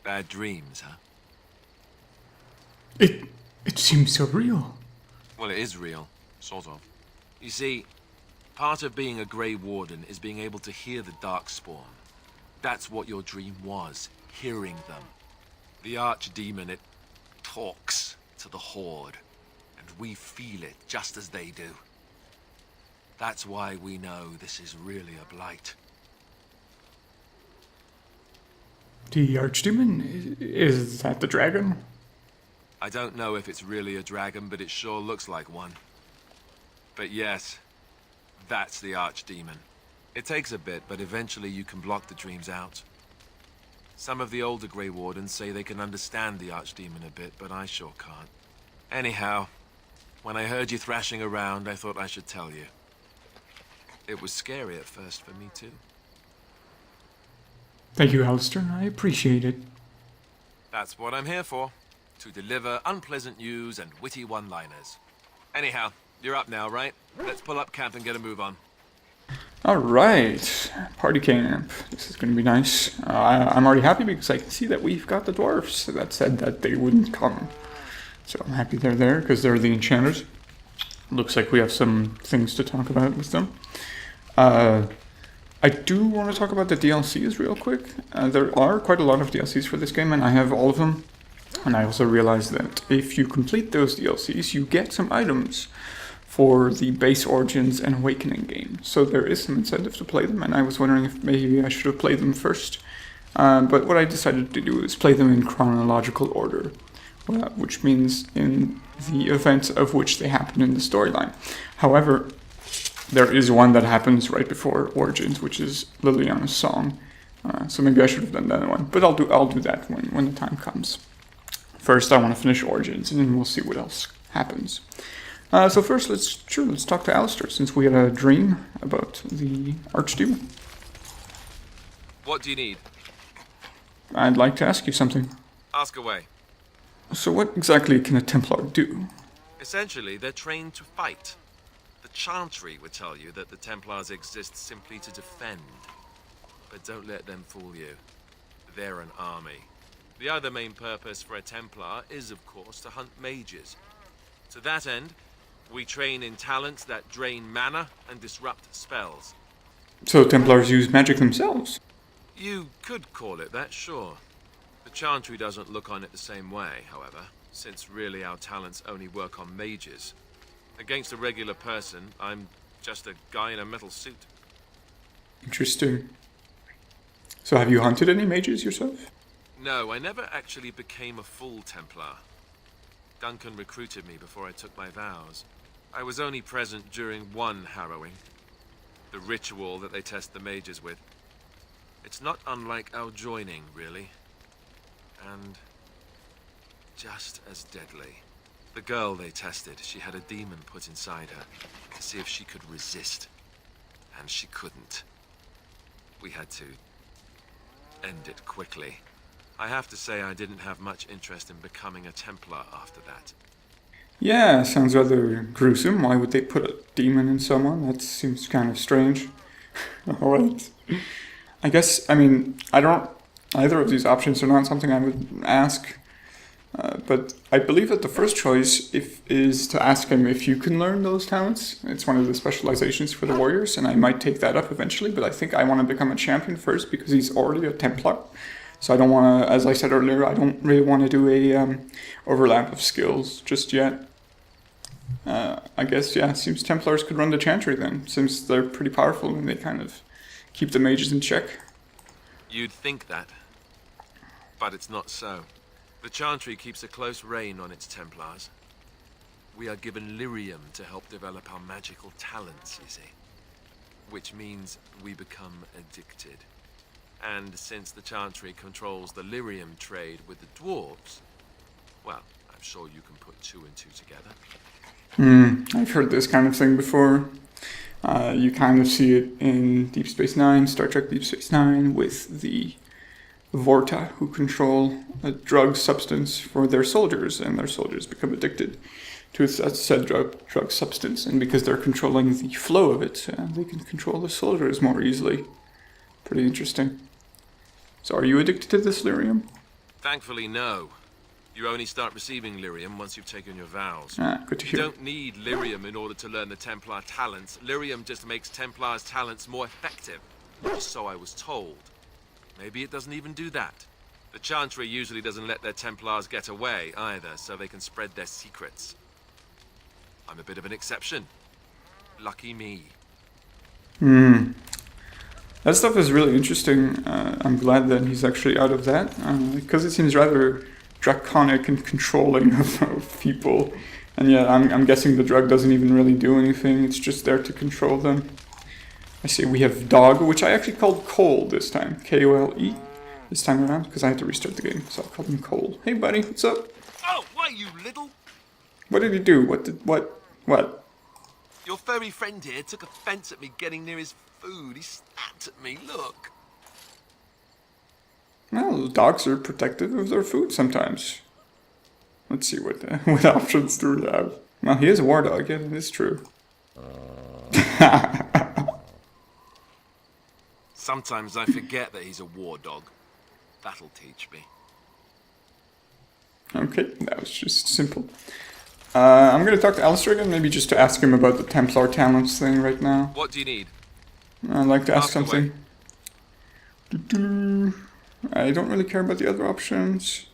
Bad dreams, huh? It seems so real. Well, it is real. Sort of. You see, part of being a Grey Warden is being able to hear the Darkspawn. That's what your dream was, hearing them. The Archdemon, it talks to the Horde, and we feel it just as they do. That's why we know this is really a blight. The Archdemon? Is that the dragon? I don't know if it's really a dragon, but it sure looks like one. But yes, that's the Archdemon. It takes a bit, but eventually you can block the dreams out. Some of the older Grey Wardens say they can understand the Archdemon a bit, but I sure can't. Anyhow, when I heard you thrashing around, I thought I should tell you. It was scary at first for me too. Thank you, Alistair. I appreciate it. That's what I'm here for. To deliver unpleasant news and witty one-liners. Anyhow, you're up now, right? Let's pull up camp and get a move on. Alright, party camp. This is going to be nice. I'm already happy because I can see that we've got the dwarves that said that they wouldn't come. So I'm happy they're there because they're the enchanters. Looks like we have some things to talk about with them. I do want to talk about the DLCs real quick. There are quite a lot of DLCs for this game and I have all of them. And I also realized that if you complete those DLCs, you get some items for the base Origins and Awakening game. So there is some incentive to play them, and I was wondering if maybe I should have played them first. But what I decided to do is play them in chronological order, which means in the events of which they happen in the storyline. However, there is one that happens right before Origins, which is Liliana's song. So maybe I should have done that one, but I'll do that when the time comes. First, I want to finish Origins, and then we'll see what else happens. So first, let's talk to Alistair, since we had a dream about the Archdemon. What do you need? I'd like to ask you something. Ask away. So what exactly can a Templar do? Essentially, they're trained to fight. The Chantry would tell you that the Templars exist simply to defend. But don't let them fool you. They're an army. The other main purpose for a Templar is, of course, to hunt mages. To that end, we train in talents that drain mana and disrupt spells. So Templars use magic themselves? You could call it that, sure. The Chantry doesn't look on it the same way, however, since really our talents only work on mages. Against a regular person, I'm just a guy in a metal suit. Interesting. So have you hunted any mages yourself? No, I never actually became a full Templar. Duncan recruited me before I took my vows. I was only present during one harrowing. The ritual that they test the mages with. It's not unlike our joining, really. And just as deadly. The girl they tested, she had a demon put inside her to see if she could resist. And she couldn't. We had to end it quickly. I have to say I didn't have much interest in becoming a Templar after that. Yeah, sounds rather gruesome. Why would they put a demon in someone? That seems kind of strange. Alright. I guess, either of these options are not something I would ask. But I believe that the first choice is to ask him if you can learn those talents. It's one of the specializations for the warriors, and I might take that up eventually, but I think I want to become a champion first because he's already a Templar. So I don't want to, as I said earlier, I don't really want to do a overlap of skills just yet. I guess, yeah, it seems Templars could run the Chantry then, since they're pretty powerful and they kind of keep the mages in check. You'd think that, but it's not so. The Chantry keeps a close rein on its Templars. We are given lyrium to help develop our magical talents, you see. Which means we become addicted. And since the Chantry controls the lyrium trade with the dwarves, well, I'm sure you can put two and two together. I've heard this kind of thing before. You kind of see it in Deep Space Nine, Star Trek Deep Space Nine, with the Vorta, who control a drug substance for their soldiers, and their soldiers become addicted to said drug substance, and because they're controlling the flow of it, they can control the soldiers more easily. Pretty interesting. So are you addicted to this lyrium? Thankfully, no. You only start receiving lyrium once you've taken your vows. Ah, good to You hear. don't need lyrium in order to learn the Templar talents. Lyrium just makes Templar's talents more effective. So I was told. Maybe it doesn't even do that. The Chantry usually doesn't let their Templars get away either, so they can spread their secrets. I'm a bit of an exception. Lucky me. That stuff is really interesting. I'm glad that he's actually out of that, because it seems rather draconic and controlling of people. And yeah, I'm guessing the drug doesn't even really do anything, it's just there to control them. I see we have Dog, which I actually called Cole this time. K-O-L-E this time around, because I had to restart the game, so I called him Cole. Hey buddy, what's up? Oh, why you little? What did he do? What? Your furry friend here took offense at me getting near his food. He snapped at me, look. Well, dogs are protective of their food sometimes. Let's see what options do we have. Well, he is a war dog, yeah, it is true. Sometimes I forget that he's a war dog. That'll teach me. Okay, that was just simple. I'm gonna talk to Alistair again, maybe just to ask him about the Templar talents thing right now. What do you need? I'd like to ask Ask away. something. I don't really care about the other options.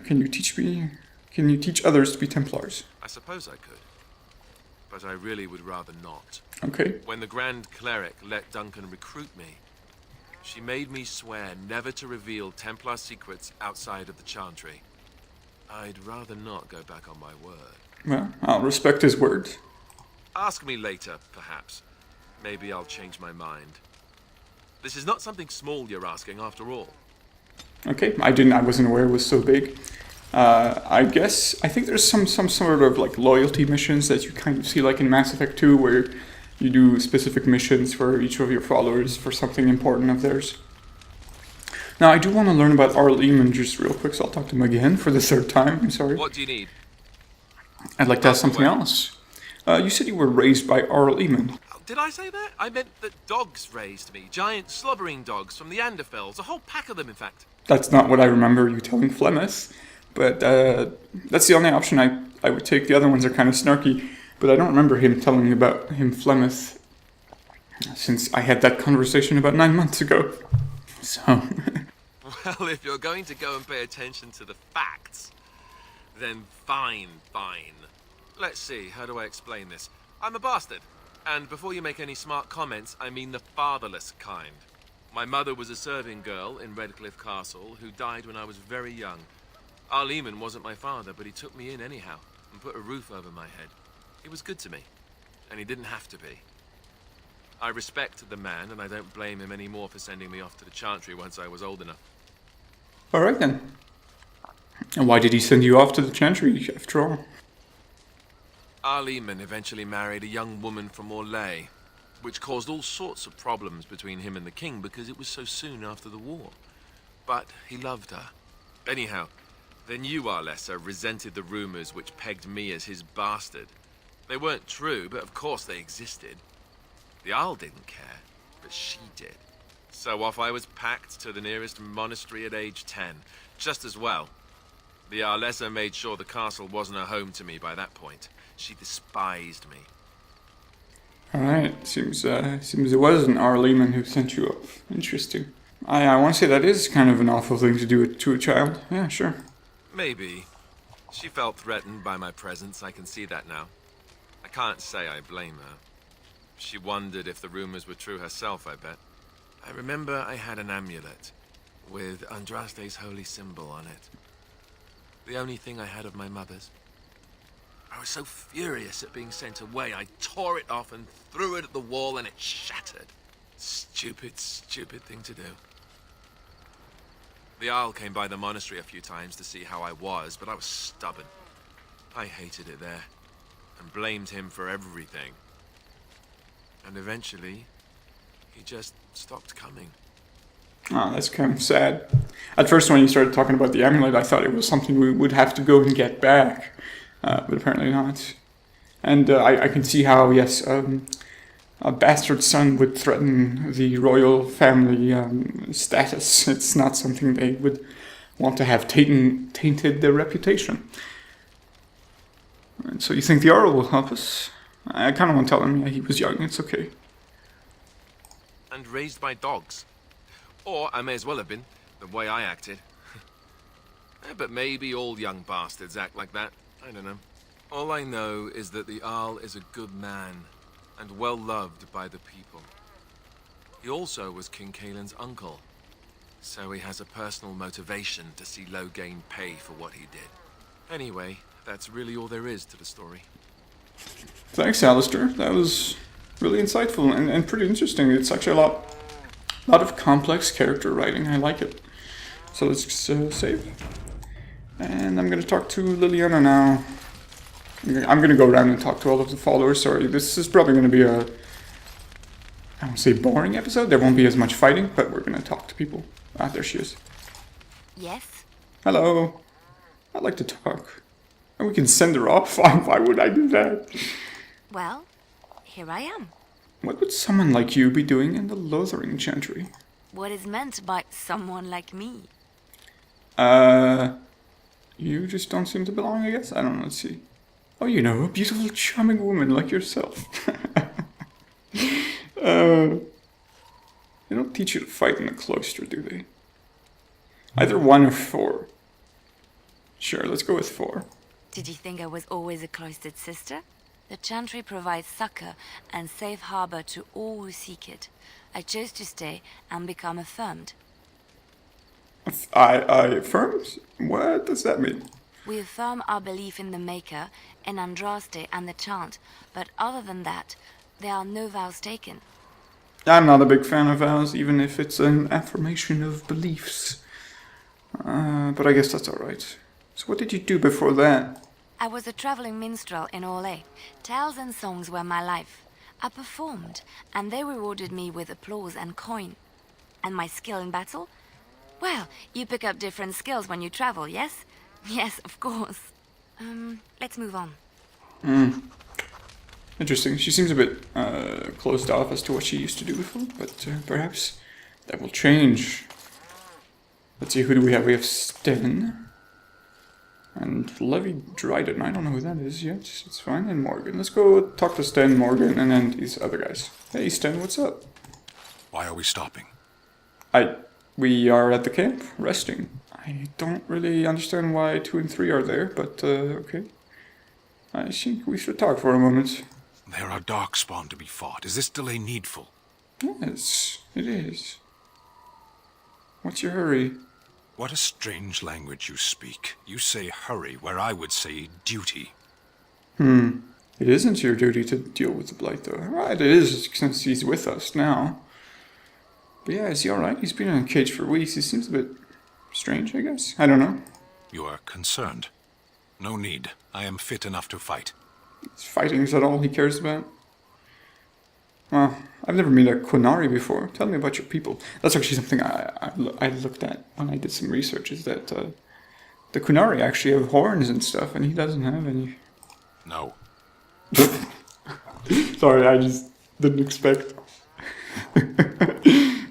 Can you teach others to be Templars? I suppose I could. But I really would rather not. Okay. When the Grand Cleric let Duncan recruit me, she made me swear never to reveal Templar secrets outside of the Chantry. I'd rather not go back on my word. Well, I'll respect his words. Ask me later, perhaps. Maybe I'll change my mind. This is not something small you're asking, after all. Okay, I wasn't aware it was so big. I think there's some sort of like loyalty missions that you kind of see like in Mass Effect 2 where you do specific missions for each of your followers for something important of theirs. Now, I do want to learn about Arl Eamon just real quick, so I'll talk to him again for the third time, I'm sorry. What do you need? I'd like to ask something away. else. You said you were raised by Arl Eamon. Did I say that? I meant that dogs raised me. Giant slobbering dogs from the Anderfells. A whole pack of them, in fact. That's not what I remember you telling Flemeth, but that's the only option I would take. The other ones are kind of snarky, but I don't remember him telling about him Flemeth since I had that conversation about 9 months ago. So, Well, if you're going to go and pay attention to the facts, then fine. Let's see, how do I explain this? I'm a bastard. And before you make any smart comments, I mean the fatherless kind. My mother was a serving girl in Redcliffe Castle who died when I was very young. Arl Eamon wasn't my father, but he took me in anyhow and put a roof over my head. He was good to me, and he didn't have to be. I respect the man, and I don't blame him anymore for sending me off to the Chantry once I was old enough. alright then. And why did he send you off to the Chantry after all? Arl Eamon eventually married a young woman from Orlais, which caused all sorts of problems between him and the king because it was so soon after the war. But he loved her. Anyhow, the new Arlessa resented the rumors which pegged me as his bastard. They weren't true, but of course they existed. The Arl didn't care, but she did. So off I was packed to the nearest monastery at age 10, just as well. The Arlessa made sure the castle wasn't a home to me by that point. She despised me. Alright, seems it was an Arl Eamon who sent you off. Interesting. I want to say that is kind of an awful thing to do to a child. Yeah, sure. Maybe. She felt threatened by my presence, I can see that now. I can't say I blame her. She wondered if the rumors were true herself, I bet. I remember I had an amulet with Andraste's holy symbol on it. The only thing I had of my mother's. I was so furious at being sent away, I tore it off and threw it at the wall and it shattered. Stupid thing to do. The Arl came by the monastery a few times to see how I was, but I was stubborn. I hated it there, and blamed him for everything. And eventually, he just stopped coming. Oh, that's kind of sad. At first, when you started talking about the amulet, I thought it was something we would have to go and get back. But apparently not. And I can see how, yes, a bastard son would threaten the royal family status. It's not something they would want to have tainted their reputation. And so you think the Arl will help us? I kind of want to tell him, yeah, he was young, it's okay. And raised by dogs. Or I may as well have been, the way I acted. But maybe all young bastards act like that. I don't know. All I know is that the Arl is a good man, and well loved by the people. He also was King Kaelin's uncle, so he has a personal motivation to see Loghain pay for what he did. Anyway, that's really all there is to the story. Thanks, Alistair. That was really insightful and pretty interesting. It's actually a lot of complex character writing. I like it. So let's save. And I'm going to talk to Liliana now. I'm going to go around and talk to all of the followers. Sorry, this is probably going to be a, I won't say boring episode. There won't be as much fighting, but we're going to talk to people. Ah, there she is. Yes? Hello. I'd like to talk. And we can send her off. Why would I do that? Well, here I am. What would someone like you be doing in the Lothering Chantry? What is meant by someone like me? You just don't seem to belong, I guess? I don't know, let's see. Oh, you know, a beautiful, charming woman like yourself. They don't teach you to fight in the cloister, do they? Either 1 or 4. Sure, let's go with 4. Did you think I was always a cloistered sister? The Chantry provides succor and safe harbor to all who seek it. I chose to stay and become affirmed. I affirmed? What does that mean? We affirm our belief in the Maker, in Andraste and the Chant, but other than that, there are no vows taken. I'm not a big fan of vows, even if it's an affirmation of beliefs. But I guess that's alright. So what did you do before that? I was a traveling minstrel in Orlais. Tales and songs were my life. I performed, and they rewarded me with applause and coin. And my skill in battle? Well, you pick up different skills when you travel, yes? Yes, of course. Let's move on. Interesting. She seems a bit closed off as to what she used to do before, but perhaps that will change. Let's see, who do we have? We have Sten. And Levi Dryden. I don't know who that is yet. It's fine. And Morgan. Let's go talk to Sten, Morgan, and then these other guys. Hey, Sten, what's up? Why are we stopping? We are at the camp, resting. I don't really understand why 2 and 3 are there, but okay. I think we should talk for a moment. There are darkspawn to be fought. Is this delay needful? Yes, it is. What's your hurry? What a strange language you speak. You say hurry, where I would say duty. It isn't your duty to deal with the Blight, though. Right, it is, since he's with us now. But yeah, is he alright? He's been in a cage for weeks. He seems a bit strange, I guess. I don't know. You are concerned. No need. I am fit enough to fight. Fighting, is that all he cares about? Well, I've never met a Qunari before. Tell me about your people. That's actually something I looked at when I did some research, is that the Qunari actually have horns and stuff, and he doesn't have any. No. Sorry, I just didn't expect.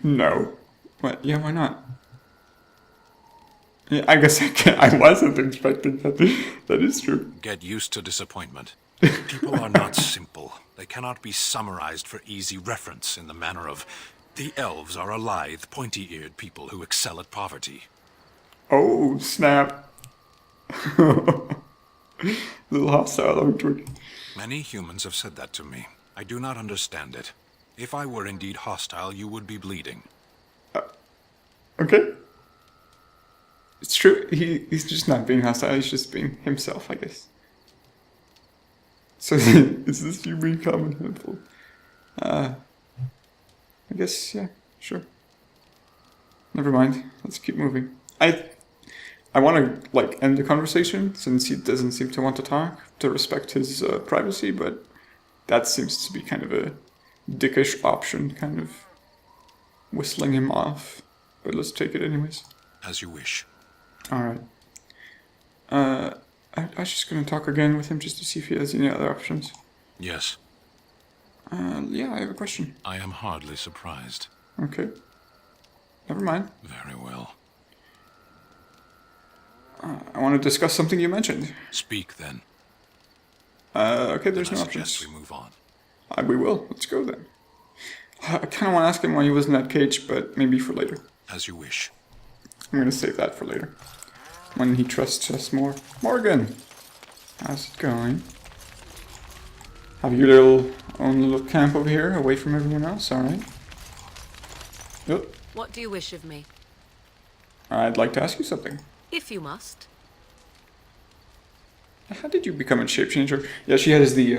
No. What? Yeah, why not? Yeah, I guess I wasn't expecting that. That is true. Get used to disappointment. People are not simple. They cannot be summarized for easy reference in the manner of, the elves are a lithe, pointy-eared people who excel at poverty. Oh, snap. A little hostile, aren't we? Many humans have said that to me. I do not understand it. If I were indeed hostile, you would be bleeding. Okay. It's true. He's just not being hostile. He's just being himself, I guess. So, is this you being calm and helpful? I guess, yeah, sure. Never mind. Let's keep moving. I want to, end the conversation, since he doesn't seem to want to talk, to respect his privacy, but that seems to be kind of a dickish option, kind of whistling him off. But let's take it anyways. As you wish. Alright. I was just going to talk again with him just to see if he has any other options. Yes. Yeah, I have a question. I am hardly surprised. Okay. Never mind. Very well. I want to discuss something you mentioned. Speak then. Okay, Then there's I no suggest options. we move on. We will. Let's go then. I kind of want to ask him why he was in that cage, but maybe for later. As you wish. I'm going to save that for later. When he trusts us more. Morgan! How's it going? Have your own little camp over here, away from everyone else, alright? Yep. What do you wish of me? I'd like to ask you something. If you must. How did you become a shapechanger? Yeah, she has the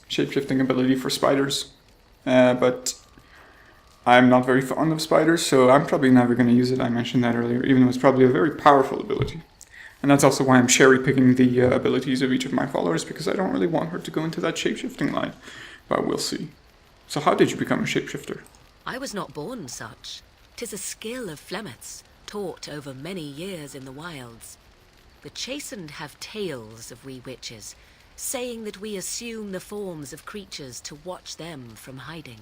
shapeshifting ability for spiders. But I'm not very fond of spiders, so I'm probably never going to use it. I mentioned that earlier, even though it's probably a very powerful ability. And that's also why I'm cherry-picking the abilities of each of my followers, because I don't really want her to go into that shapeshifting line. But we'll see. So how did you become a shapeshifter? I was not born such. 'Tis a skill of Flemeth's, taught over many years in the wilds. The chastened have tales of we witches, saying that we assume the forms of creatures to watch them from hiding.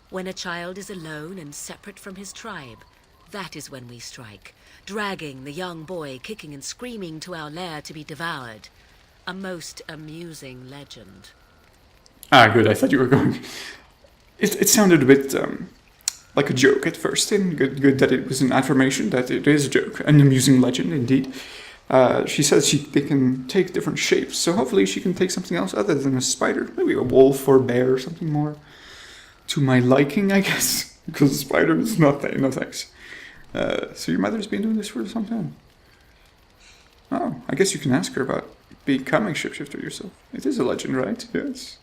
When a child is alone and separate from his tribe, that is when we strike, dragging the young boy kicking and screaming to our lair to be devoured. A most amusing legend. Ah, good. I thought you were going... It sounded a bit like a joke at first, and good that it was an affirmation that it is a joke, an amusing legend indeed. She says they can take different shapes, so hopefully she can take something else other than a spider. Maybe a wolf or a bear or something more to my liking, I guess. Because a spider is not that, no thanks. So your mother's been doing this for some time. Oh, I guess you can ask her about becoming shapeshifter yourself. It is a legend, right? Yes.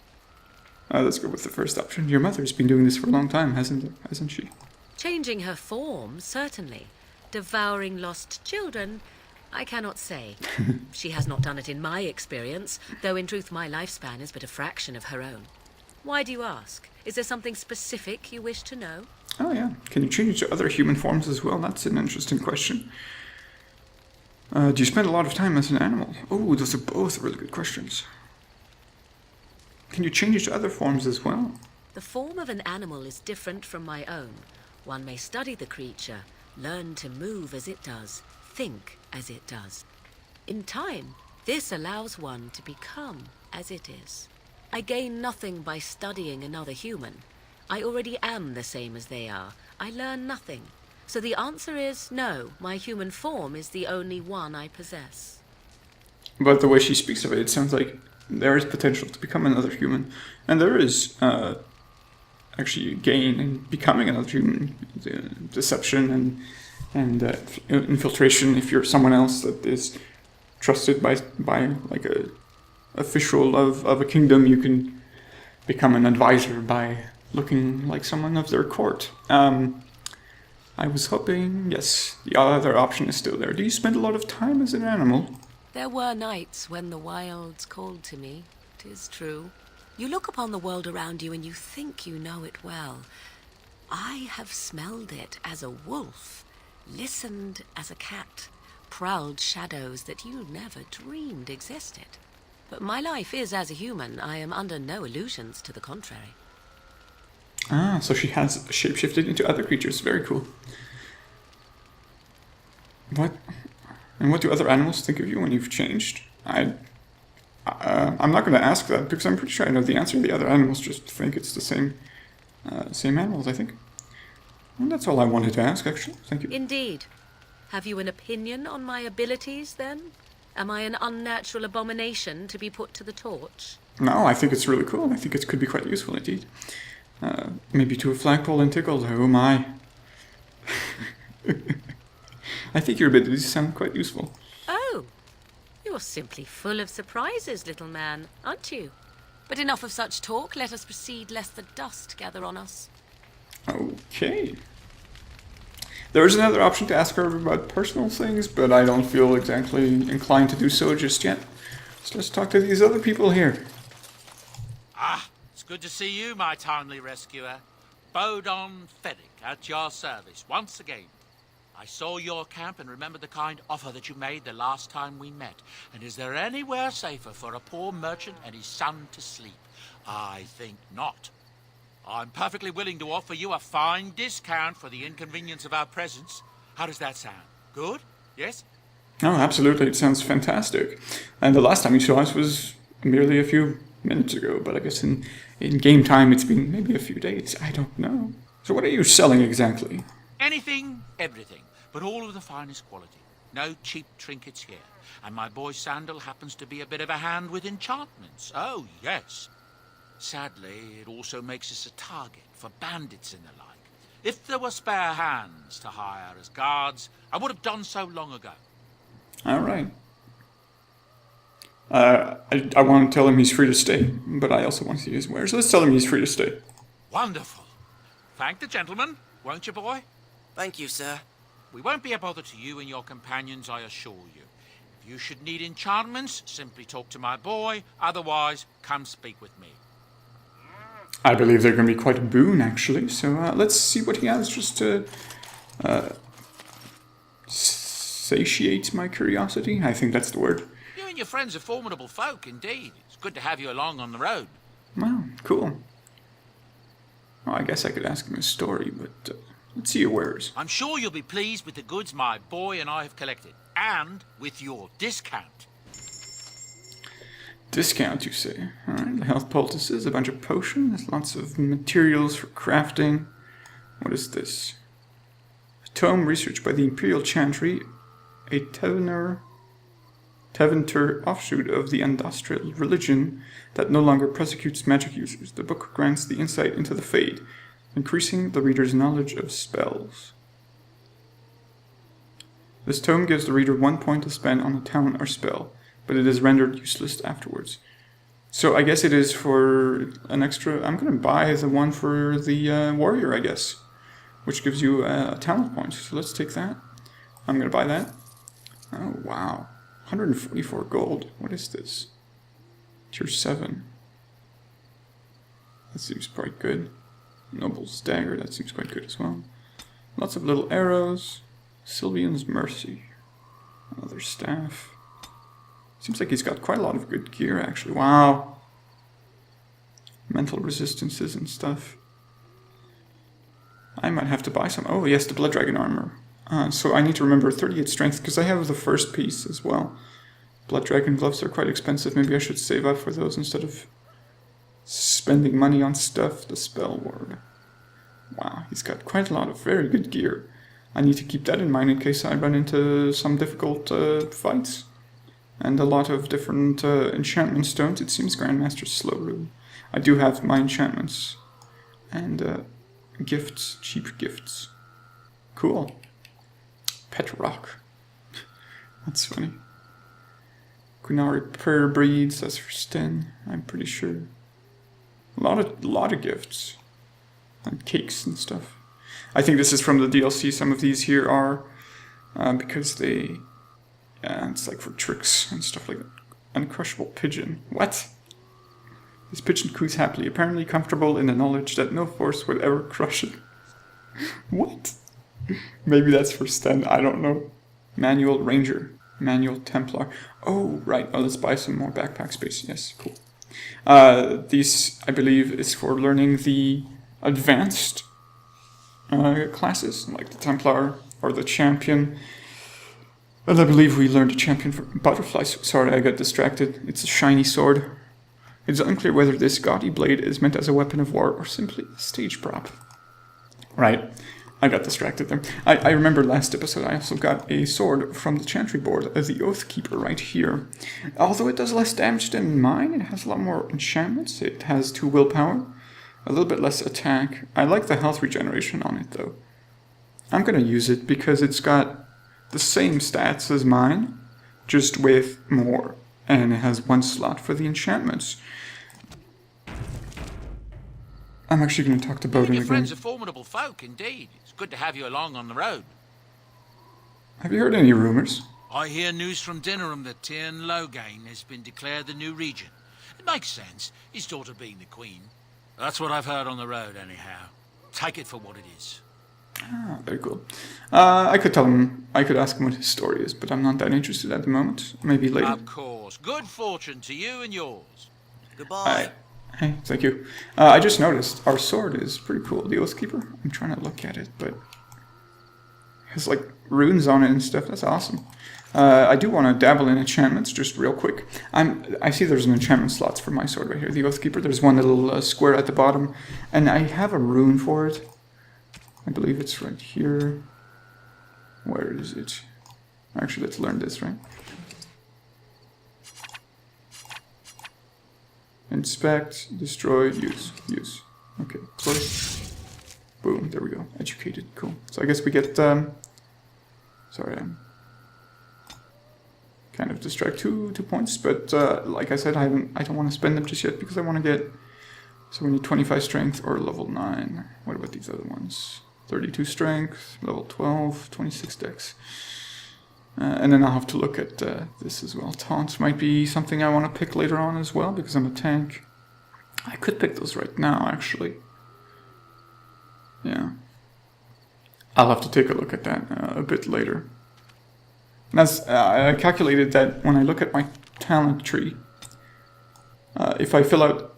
Let's go with the first option. Your mother's been doing this for a long time, hasn't she? Changing her form, certainly. Devouring lost children, I cannot say. She has not done it in my experience, though in truth my lifespan is but a fraction of her own. Why do you ask? Is there something specific you wish to know? Oh yeah. Can you change to other human forms as well? That's an interesting question. Do you spend a lot of time as an animal? Oh, those are both really good questions. Can you change to other forms as well? The form of an animal is different from my own. One may study the creature, learn to move as it does, think as it does. In time, this allows one to become as it is. I gain nothing by studying another human. I already am the same as they are. I learn nothing. So the answer is no, my human form is the only one I possess. But the way she speaks of it, it sounds like there is potential to become another human. And there is actually gain in becoming another human. Deception and infiltration. If you're someone else that is trusted by like a official of a kingdom, you can become an advisor by looking like someone of their court. I was hoping, yes, the other option is still there. Do you spend a lot of time as an animal? There were nights when the wilds called to me, 'tis true. You look upon the world around you and you think you know it well. I have smelled it as a wolf, listened as a cat, prowled shadows that you never dreamed existed. But my life is as a human. I am under no illusions to the contrary. Ah, so she has shapeshifted into other creatures. Very cool. What? And what do other animals think of you when you've changed? I'm not going to ask that because I'm pretty sure I know the answer. The other animals just think it's the same animals, I think. And that's all I wanted to ask, actually. Thank you. Indeed. Have you an opinion on my abilities, then? Am I an unnatural abomination to be put to the torch? No, I think it's really cool. I think it could be quite useful indeed. Maybe to a flagpole and tickled. Oh my. I think your abilities sound quite useful. Oh, you're simply full of surprises, little man, aren't you? But enough of such talk. Let us proceed, lest the dust gather on us. Okay. There is another option to ask her about personal things, but I don't feel exactly inclined to do so just yet. So let's talk to these other people here. Ah, it's good to see you, my timely rescuer. Bodon Feddick, at your service, once again. I saw your camp and remember the kind offer that you made the last time we met. And is there anywhere safer for a poor merchant and his son to sleep? I think not. I'm perfectly willing to offer you a fine discount for the inconvenience of our presence. How does that sound? Good? Yes? Oh, absolutely. It sounds fantastic. And the last time you saw us was merely a few minutes ago, but I guess in game time it's been maybe a few days. I don't know. So what are you selling exactly? Anything, everything, but all of the finest quality. No cheap trinkets here. And my boy Sandal happens to be a bit of a hand with enchantments. Oh, yes. Sadly, it also makes us a target for bandits and the like. If there were spare hands to hire as guards, I would have done so long ago. All right. I want to tell him he's free to stay, but I also want to see his wares. Let's tell him he's free to stay. Wonderful. Thank the gentleman, won't you, boy? Thank you, sir. We won't be a bother to you and your companions, I assure you. If you should need enchantments, simply talk to my boy. Otherwise, come speak with me. I believe they're going to be quite a boon, actually. So let's see what he has, just to satiate my curiosity. I think that's the word. You and your friends are formidable folk, indeed. It's good to have you along on the road. Wow, cool. Well, I guess I could ask him a story, but let's see your wares. I'm sure you'll be pleased with the goods my boy and I have collected. And with your discount. Discount, you say? Alright, the health poultices, a bunch of potions, lots of materials for crafting. What is this? A tome researched by the Imperial Chantry, a Teventer offshoot of the industrial religion that no longer persecutes magic users. The book grants the insight into the Fade, increasing the reader's knowledge of spells. This tome gives the reader 1 point to spend on a talent or spell, but it is rendered useless afterwards. So I guess it is for an extra... I'm going to buy the one for the warrior, I guess, which gives you a talent point. So let's take that. I'm going to buy that. Oh, wow. 144 gold. What is this? Tier 7. That seems quite good. Noble's Dagger, that seems quite good as well. Lots of little arrows. Sylvian's Mercy. Another staff. Seems like he's got quite a lot of good gear, actually. Wow. Mental resistances and stuff. I might have to buy some. Oh, yes, the Blood Dragon armor. So I need to remember 38 strength, because I have the first piece as well. Blood Dragon gloves are quite expensive. Maybe I should save up for those instead of spending money on stuff. The spell word. Wow, he's got quite a lot of very good gear. I need to keep that in mind in case I run into some difficult fights. And a lot of different enchantment stones. It seems Grandmaster Slow Room. I do have my enchantments. And gifts, cheap gifts. Cool. Pet rock. That's funny. Quinari prayer breeds, that's for Sten, I'm pretty sure. A lot of gifts. And cakes and stuff. I think this is from the DLC. Some of these here are because they... Yeah, it's like for tricks and stuff like that. Uncrushable pigeon. What? This pigeon coos happily, apparently comfortable in the knowledge that no force would ever crush it. What? Maybe that's for Sten, I don't know. Manual Ranger. Manual Templar. Oh, right. Oh, let's buy some more backpack space. Yes, cool. These, I believe, is for learning the advanced classes, like the Templar or the Champion. And I believe we learned a Champion for butterflies. Sorry, I got distracted. It's a shiny sword. It is unclear whether this gaudy blade is meant as a weapon of war or simply a stage prop. Right. I got distracted there. I remember last episode I also got a sword from the Chantry board, the Oathkeeper right here. Although it does less damage than mine, it has a lot more enchantments. It has 2 willpower, a little bit less attack. I like the health regeneration on it though. I'm gonna use it because it's got the same stats as mine, just with more. And it has 1 slot for the enchantments. I'm actually going to talk to Bowden Your again. friends are formidable folk, indeed. It's good to have you along on the road. Have you heard any rumors? I hear news from Dinnerham that Tyrn Logain has been declared the new regent. It makes sense, his daughter being the queen. That's what I've heard on the road, anyhow. Take it for what it is. Ah, very cool. I could tell him, I could ask him what his story is, but I'm not that interested at the moment. Maybe later. Of course. Good fortune to you and yours. Goodbye. Hey, thank you. I just noticed our sword is pretty cool. The Oathkeeper. I'm trying to look at it, but it has like runes on it and stuff. That's awesome. I do want to dabble in enchantments just real quick. I see there's an enchantment slots for my sword right here, the Oathkeeper. There's one little square at the bottom, and I have a rune for it. I believe it's right here. Where is it? Actually, let's learn this, right? Inspect, destroy, use. Okay, close. Boom, there we go. Educated, cool. So I guess we get, sorry, I'm kind of distract two points, but like I said, I don't want to spend them just yet because I want to get, so we need 25 strength or level 9. What about these other ones? 32 strength, level 12, 26 dex. And then I'll have to look at this as well. Taunts might be something I want to pick later on as well, because I'm a tank. I could pick those right now, actually. Yeah. I'll have to take a look at that a bit later. And as I calculated that when I look at my talent tree, if I fill out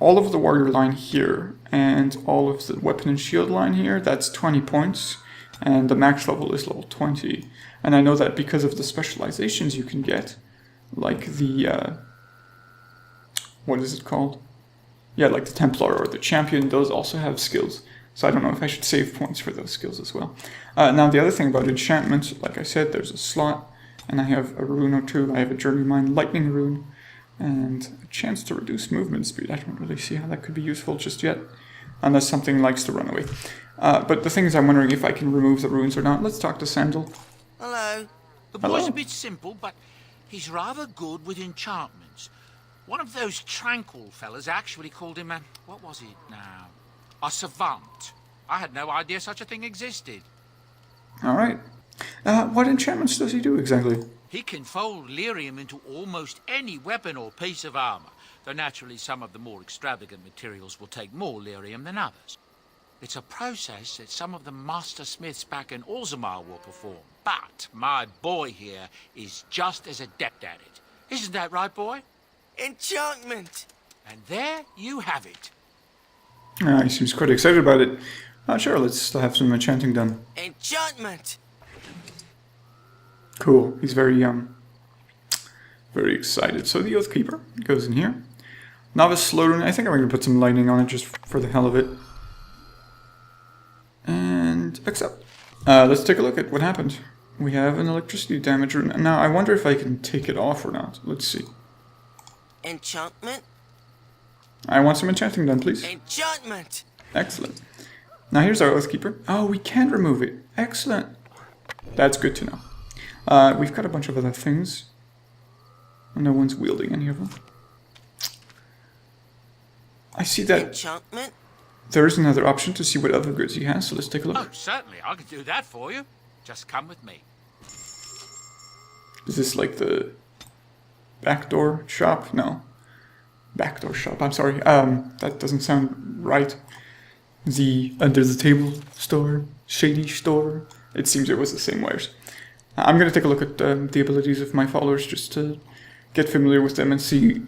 all of the warrior line here and all of the weapon and shield line here, that's 20 points. And the max level is level 20. And I know that because of the specializations you can get, like the, what is it called? Yeah, like the Templar or the Champion, those also have skills. So I don't know if I should save points for those skills as well. Now the other thing about enchantments, like I said, there's a slot, and I have a rune or two. I have a Journey Mine Lightning rune, and a chance to reduce movement speed. I don't really see how that could be useful just yet, unless something likes to run away. But the thing is, I'm wondering if I can remove the runes or not. Let's talk to Sandal. Hello. The boy's a bit simple, but he's rather good with enchantments. One of those tranquil fellas actually called him a... what was it now? A savant. I had no idea such a thing existed. Alright. What enchantments does he do exactly? He can fold lyrium into almost any weapon or piece of armor, though naturally some of the more extravagant materials will take more lyrium than others. It's a process that some of the master smiths back in Orzammar will perform, but my boy here is just as adept at it. Isn't that right, boy? Enchantment! And there you have it. He seems quite excited about it. Sure, let's have some enchanting done. Enchantment! Cool. He's very excited. So the Oathkeeper goes in here. Novice slow rune. I think I'm going to put some lightning on it just for the hell of it. And accept. Let's take a look at what happened. We have an electricity damage rune. Now, I wonder if I can take it off or not. Let's see. Enchantment? I want some enchanting done, please. Enchantment! Excellent. Now here's our Oathkeeper. Oh, we can remove it. Excellent. That's good to know. We've got a bunch of other things. No one's wielding any of them. I see that Enchantment? there is another option to see what other goods he has, so let's take a look. Oh, certainly. I can do that for you. Just come with me. Is this like the backdoor shop? No. Backdoor shop, I'm sorry. That doesn't sound right. The under the table store, shady store. It seems it was the same wares. I'm going to take a look at the abilities of my followers just to get familiar with them and see,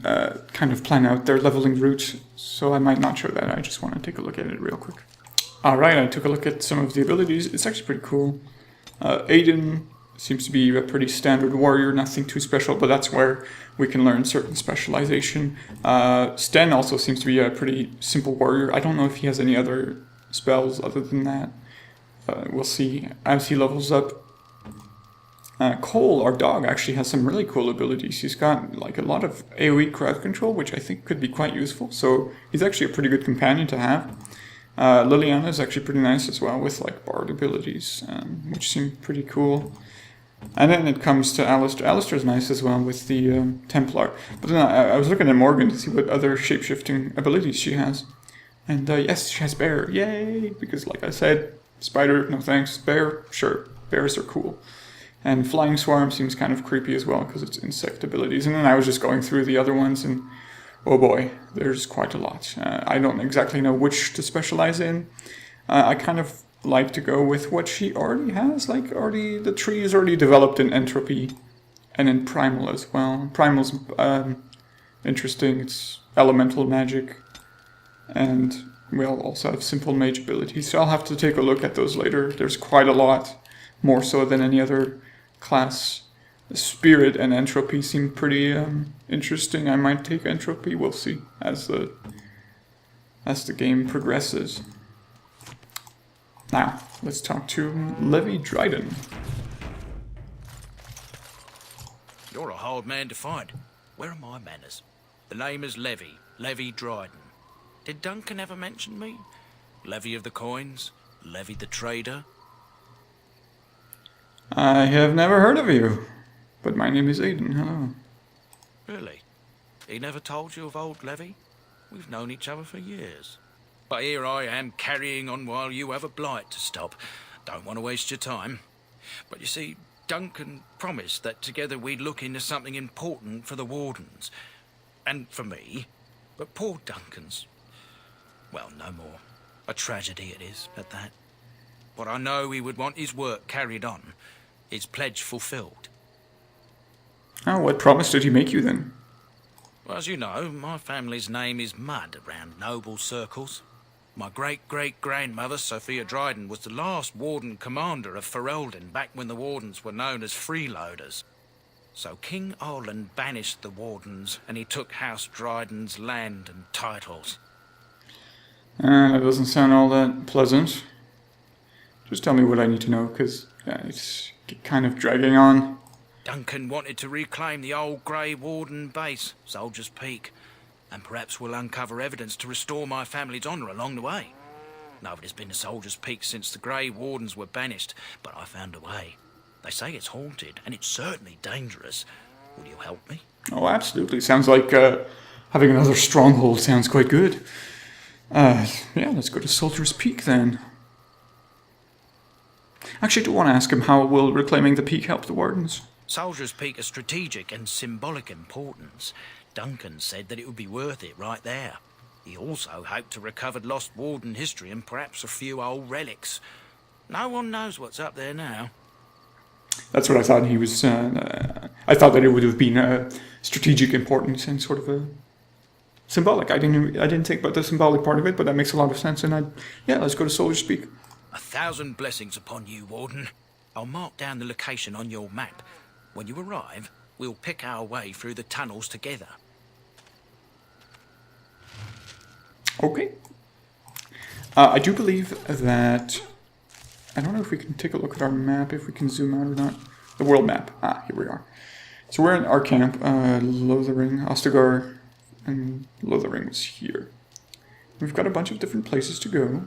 kind of plan out their leveling route. So I might not show that, I just want to take a look at it real quick. Alright, I took a look at some of the abilities. It's actually pretty cool. Aiden seems to be a pretty standard warrior, nothing too special, but that's where we can learn certain specialization. Sten also seems to be a pretty simple warrior. I don't know if he has any other spells other than that. We'll see as he levels up. Cole, our dog, actually has some really cool abilities. He's got like a lot of AoE crowd control, which I think could be quite useful. So he's actually a pretty good companion to have. Liliana is actually pretty nice as well with like bard abilities, which seem pretty cool. And then it comes to Alistair. Alistair's nice as well with the Templar. But then I was looking at Morgan to see what other shapeshifting abilities she has. And yes, she has bear. Yay! Because like I said, spider, no thanks. Bear, sure. Bears are cool. And Flying Swarm seems kind of creepy as well because it's insect abilities. And then I was just going through the other ones and oh boy, there's quite a lot. I don't exactly know which to specialize in. I kind of like to go with what she already has. Like the tree is already developed in Entropy and in Primal as well. Primal's interesting. It's elemental magic. and we'll also have simple mage abilities. So I'll have to take a look at those later. There's quite a lot, more so than any other class. Spirit and entropy seem pretty interesting. I might take entropy. We'll see as the game progresses. Now let's talk to Levi Dryden. You're a hard man to find. Where are my manners? The name is Levi Dryden. Did Duncan ever mention me? Levy of the coins? Levy the trader? I have never heard of you, but my name is Aiden. Hello. Really? He never told you of old Levy? We've known each other for years. But here I am carrying on while you have a blight to stop. Don't want to waste your time. But you see, Duncan promised that together we'd look into something important for the Wardens. And for me. But poor Duncan's... well, no more. A tragedy it is, at that. But I know he would want his work carried on. His pledge fulfilled. Oh, what promise did he make you then? Well, as you know, my family's name is mud around noble circles. My great-great-grandmother, Sophia Dryden, was the last Warden commander of Ferelden back when the Wardens were known as freeloaders. So King Arlen banished the Wardens, and he took House Dryden's land and titles. That doesn't sound all that pleasant. Just tell me what I need to know, because it's kind of dragging on. Duncan wanted to reclaim the old Grey Warden base, Soldier's Peak, and perhaps we'll uncover evidence to restore my family's honour along the way. Nobody's been to Soldier's Peak since the Grey Wardens were banished, but I found a way. They say it's haunted, and it's certainly dangerous. Will you help me? Oh, absolutely. Sounds like having another stronghold sounds quite good. Yeah, let's go to Soldier's Peak then. Actually, I do want to ask him how will reclaiming the peak help the Wardens? Soldier's Peak is strategic and symbolic importance. Duncan said that it would be worth it right there. He also hoped to recover lost Warden history and perhaps a few old relics. No one knows what's up there now. That's what I thought he was... I thought that it would have been strategic importance and sort of a symbolic. I didn't think about the symbolic part of it, but that makes a lot of sense. And yeah, let's go to Soldier's Peak. 1,000 blessings upon you, Warden. I'll mark down the location on your map. When you arrive, we'll pick our way through the tunnels together. Okay. I do believe that... I don't know if we can take a look at our map, if we can zoom out or not. The world map. Ah, here we are. So we're in our camp. Lothering, Ostagar, and Lothering is here. We've got a bunch of different places to go.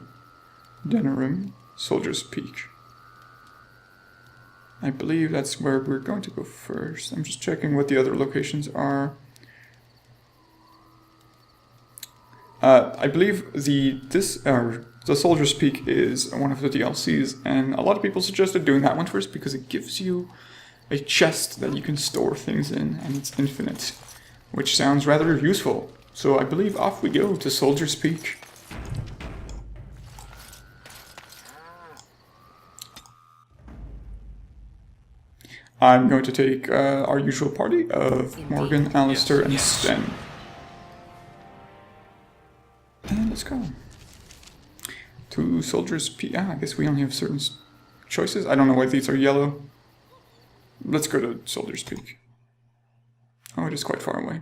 Denerim, Soldier's Peak. I believe that's where we're going to go first. I'm just checking what the other locations are. I believe the Soldier's Peak is one of the DLCs, and a lot of people suggested doing that one first because it gives you a chest that you can store things in, and it's infinite, which sounds rather useful. So I believe off we go to Soldier's Peak. I'm going to take our usual party of Morgan, Alistair, and Sten. And let's go. To Soldier's Peak. Ah, I guess we only have certain choices. I don't know why these are yellow. Let's go to Soldier's Peak. Oh, it is quite far away.